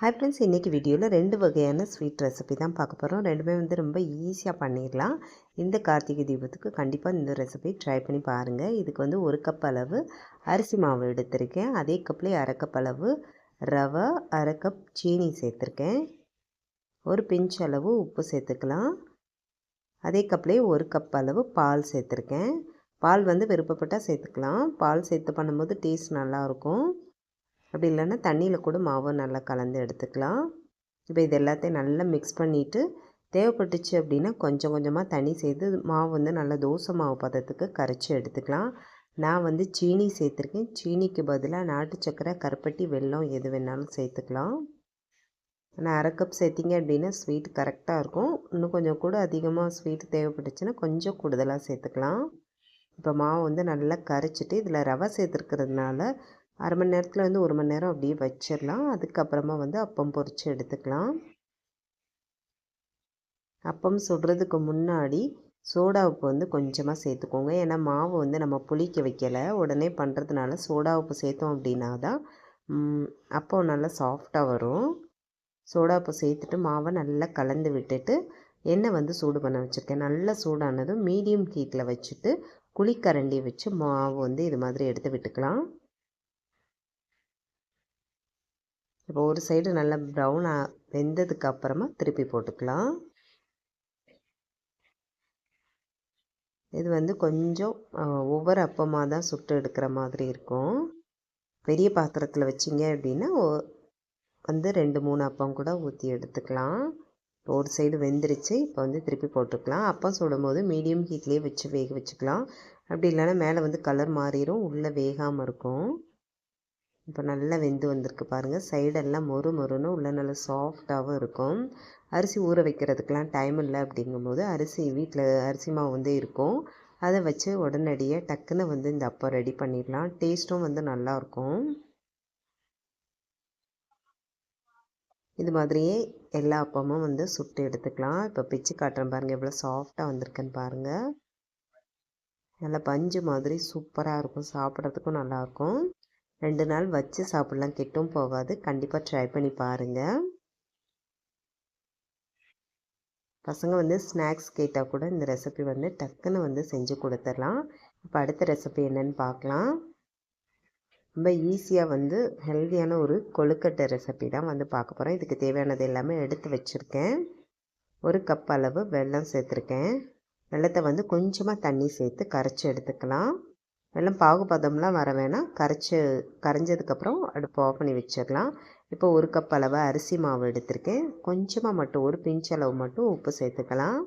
Hi friends, இன்றைக்கி வீடியோவில் 2 வகையான ஸ்வீட் ரெசிபி தான் பார்க்க போகிறோம். ரெண்டுமே வந்து ரொம்ப ஈஸியாக பண்ணிடலாம். இந்த கார்த்திகை தீபத்துக்கு கண்டிப்பாக இந்த ரெசிபி ட்ரை பண்ணி பாருங்கள். இதுக்கு வந்து 1 கப் அளவு அரிசி மாவு எடுத்திருக்கேன். அதே கப்லேயே 1/2 கப் அளவு ரவை, 1/2 கப் சீனி சேர்த்துருக்கேன். ஒரு பிஞ்ச் அளவு உப்பு சேர்த்துக்கலாம். அதே கப்லேயே 1 கப் அளவு பால் சேர்த்துருக்கேன். பால் வந்து விருப்பப்பட்டால் சேர்த்துக்கலாம். பால் சேர்த்து பண்ணும்போது டேஸ்ட் நல்லாயிருக்கும். அப்படி இல்லைன்னா தண்ணியில் கூட மாவை நல்லா கலந்து எடுத்துக்கலாம். இப்போ இது எல்லாத்தையும் நல்லா மிக்ஸ் பண்ணிவிட்டு தேவைப்பட்டுச்சு அப்படின்னா கொஞ்சம் கொஞ்சமாக தண்ணி சேர்த்து மாவு வந்து நல்லா தோசை மாவு பதத்துக்கு கரைச்சி எடுத்துக்கலாம். நான் வந்து சீனி சேர்த்துருக்கேன். சீனிக்கு பதிலாக நாட்டு சக்கரை, கருப்பட்டி, வெல்லம் எது வேணாலும் சேர்த்துக்கலாம். ஆனால் 1/2 கப் சேர்த்திங்க அப்படின்னா ஸ்வீட் கரெக்டாக இருக்கும். இன்னும் கொஞ்சம் கூட அதிகமாக ஸ்வீட் தேவைப்பட்டுச்சுன்னா கொஞ்சம் கூடுதலாக சேர்த்துக்கலாம். இப்போ மாவு வந்து நல்லா கரைச்சிட்டு இதில் ரவை சேர்த்துருக்கிறதுனால 1/2 மணி நேரத்தில் வந்து 1 மணி நேரம் அப்படியே வச்சிடலாம். அதுக்கப்புறமா வந்து அப்பம் பொரித்து எடுத்துக்கலாம். அப்பம் சுடுறதுக்கு முன்னாடி சோடா உப்பு வந்து கொஞ்சமாக சேர்த்துக்கோங்க. ஏன்னா மாவு வந்து நம்ம புளிக்க வைக்கலை, உடனே பண்ணுறதுனால சோடா உப்பு சேர்த்தோம் அப்படின்னா தான் அப்பம் நல்லா சாஃப்டாக வரும். சோடா உப்பு சேர்த்துட்டு மாவை நல்லா கலந்து விட்டுட்டு எண்ணெய் வந்து சூடு பண்ண வச்சுருக்கேன். நல்லா சூடானதும் மீடியம் ஹீட்டில் வச்சுட்டு குழிக்கரண்டி வச்சு மாவு வந்து இது மாதிரி எடுத்து விட்டுக்கலாம். இப்போ ஒரு சைடு நல்லா ப்ரௌனாக வெந்ததுக்கு அப்புறமா திருப்பி போட்டுக்கலாம். இது வந்து கொஞ்சம் ஒவ்வொரு அப்பமாக தான் சுட்டு எடுக்கிற மாதிரி இருக்கும். பெரிய பாத்திரத்தில் வச்சிங்க அப்படின்னா வந்து 2-3 அப்பம் கூட ஊற்றி எடுத்துக்கலாம். இப்போ ஒரு சைடு வெந்துருச்சு. இப்போ வந்து திருப்பி போட்டுக்கலாம். அப்பம் சுடும்போது மீடியம் ஹீட்லேயே வச்சு வேக வச்சுக்கலாம். அப்படி இல்லைன்னா மேலே வந்து கலர் மாறிடும், உள்ளே வேகாமல் இருக்கும். இப்போ நல்லா வெந்து வந்திருக்கு பாருங்கள். சைடெல்லாம் மொறுன்னு உள்ளே நல்லா சாஃப்டாகவும் இருக்கும். அரிசி ஊற வைக்கிறதுக்கெலாம் டைம் இல்லை அப்படிங்கும்போது வீட்டில் அரிசி மாவு வந்து இருக்கும். அதை வச்சு உடனடியாக டக்குன்னு வந்து இந்த அப்பம் ரெடி பண்ணிடலாம். டேஸ்ட்டும் வந்து நல்லாயிருக்கும். இது மாதிரியே எல்லா அப்பமும் வந்து சுட்டு எடுத்துக்கலாம். இப்போ பிச்சு காட்டுறேன் பாருங்கள், எவ்வளோ சாஃப்டாக வந்திருக்குன்னு பாருங்கள். நல்லா பஞ்சு மாதிரி சூப்பராக இருக்கும். சாப்பிட்றதுக்கும் நல்லாயிருக்கும். 2 நாள் வச்சு சாப்பிட்லாம், கெட்டும் போகாது. கண்டிப்பாக ட்ரை பண்ணி பாருங்கள். பசங்க வந்து ஸ்நாக்ஸ் கேட்டால் கூட இந்த ரெசிபி வந்து டக்குன்னு வந்து செஞ்சு கொடுத்துடலாம். இப்போ அடுத்த ரெசிபி என்னென்னு பார்க்கலாம். ரொம்ப ஈஸியாக வந்து ஹெல்த்தியான ஒரு கொழுக்கட்டை ரெசிபி தான் வந்து பார்க்க போகிறோம். இதுக்கு தேவையானது எல்லாமே எடுத்து வச்சுருக்கேன். 1 கப் அளவு வெல்லம் சேர்த்துருக்கேன். வெல்லத்தை வந்து கொஞ்சமாக தண்ணி சேர்த்து கரைச்சி எடுத்துக்கலாம். வெல்லம் பாகுபதம்லாம் வர வேணாம். கரைஞ்சதுக்கப்புறம் அடுப்பு ஆஃப் பண்ணி வச்சிடலாம். இப்போ 1 கப் அளவு அரிசி மாவு எடுத்திருக்கேன். கொஞ்சமாக மட்டும் ஒரு பிஞ்ச் அளவு மட்டும் உப்பு சேர்த்துக்கலாம்.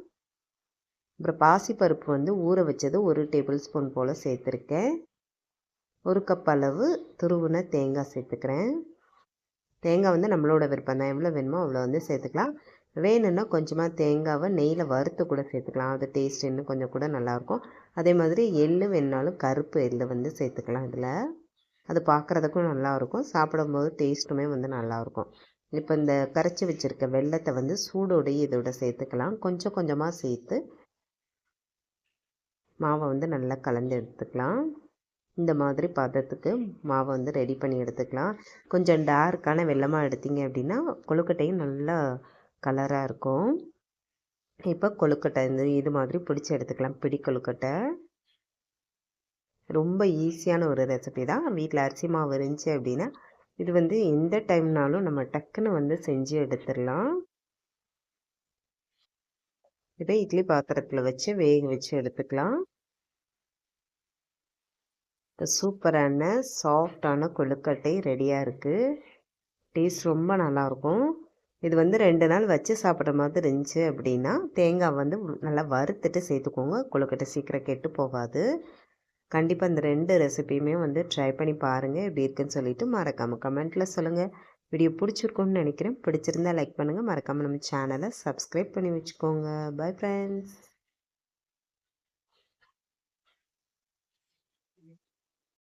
அப்புறம் பாசிப்பருப்பு வந்து ஊற வச்சது 1 டேபிள் ஸ்பூன் போல் சேர்த்துருக்கேன். 1 கப் அளவு துருவின தேங்காய் சேர்த்துக்கிறேன். தேங்காய் வந்து நம்மளோட விருப்பம் தான், எவ்வளோ வேணுமோ அவ்வளோ வந்து சேர்த்துக்கலாம். வேணும்னா கொஞ்சமாக தேங்காவை நெய்யில் வறுத்து கூட சேர்த்துக்கலாம். அது டேஸ்ட் இன்னும் கொஞ்சம் கூட நல்லாயிருக்கும். அதே மாதிரி எள்ளு வேணுனாலும் கருப்பு எள்ளு வந்து சேர்த்துக்கலாம் இதில். அது பார்க்குறதுக்கும் நல்லாயிருக்கும், சாப்பிடும்போது டேஸ்ட்டுமே வந்து நல்லாயிருக்கும். இப்போ இந்த கரைச்சி வச்சுருக்க வெல்லத்தை வந்து சூடோடையே இதோட சேர்த்துக்கலாம். கொஞ்சம் கொஞ்சமாக சேர்த்து மாவை வந்து நல்லா கலந்து எடுத்துக்கலாம். இந்த மாதிரி பதத்துக்கு மாவை வந்து ரெடி பண்ணி எடுத்துக்கலாம். கொஞ்சம் டார்க்கான வெல்லமாக எடுத்திங்க அப்படின்னா கொழுக்கட்டையும் நல்லா கலராக இருக்கும். இப்போ கொழுக்கட்டை இது மாதிரி பிடிச்சி எடுத்துக்கலாம். பிடி கொழுக்கட்டை ரொம்ப ஈஸியான ஒரு ரெசிபி தான். வீட்டில் அரிசி மாவு இருந்துச்சு அப்படின்னா இது வந்து எந்த டைம்னாலும் நம்ம டக்குன்னு வந்து செஞ்சு எடுத்துடலாம். இதை இட்லி பாத்திரத்தில் வச்சு வேக வச்சு எடுத்துக்கலாம். சூப்பரான சாஃப்டான கொழுக்கட்டை ரெடியாக இருக்குது. டேஸ்ட் ரொம்ப நல்லாயிருக்கும். இது வந்து 2 நாள் வச்சு சாப்பிட்ற மாதிரி இருந்துச்சு அப்படின்னா தேங்காய் வந்து நல்லா வறுத்துட்டு சேர்த்துக்கோங்க. கொழுக்கட்டை சீக்கிரம் கெட்டு போகாது. கண்டிப்பாக இந்த 2 ரெசிபியுமே வந்து ட்ரை பண்ணி பாருங்கள். எப்படி இருக்குன்னு சொல்லிவிட்டு மறக்காமல் கமெண்ட்டில் சொல்லுங்கள். வீடியோ பிடிச்சிருக்குன்னு நினைக்கிறேன். பிடிச்சிருந்தா லைக் பண்ணுங்கள். மறக்காமல் நம்ம சேனலை சப்ஸ்கிரைப் பண்ணி வச்சுக்கோங்க. Bye friends.